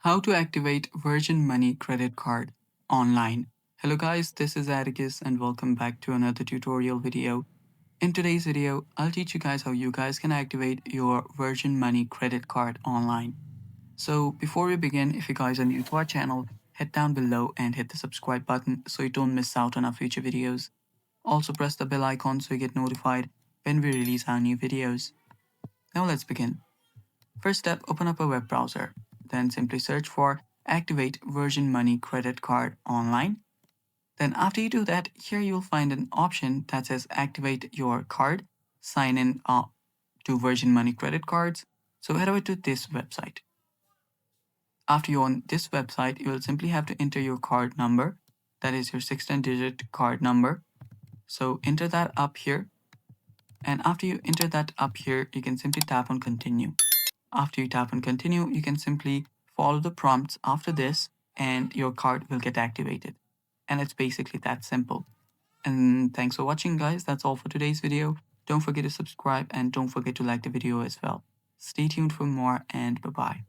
How to activate Virgin Money credit card online. Hello guys, this is Atticus and welcome back to another tutorial video. In today's video, I'll teach you guys how you guys can activate your Virgin Money credit card online. So before we begin, if you guys are new to our channel, head down below and hit the subscribe button so you don't miss out on our future videos. Also press the bell icon so you get notified when we release our new videos. Now let's begin. First step, open up a web browser. Then simply search for Activate Virgin Money Credit Card Online. Then after you do that, here you'll find an option that says Activate Your Card, Sign in to Virgin Money Credit Cards. So head over to this website. After you're on this website, you will simply have to enter your card number. That is your 16-digit card number. So enter that up here. And after you enter that up here, you can simply tap on Continue. After you tap on continue, you can simply follow the prompts after this and your card will get activated. And it's basically that simple. And thanks for watching guys. That's all for today's video. Don't forget to subscribe and don't forget to like the video as well. Stay tuned for more and bye-bye.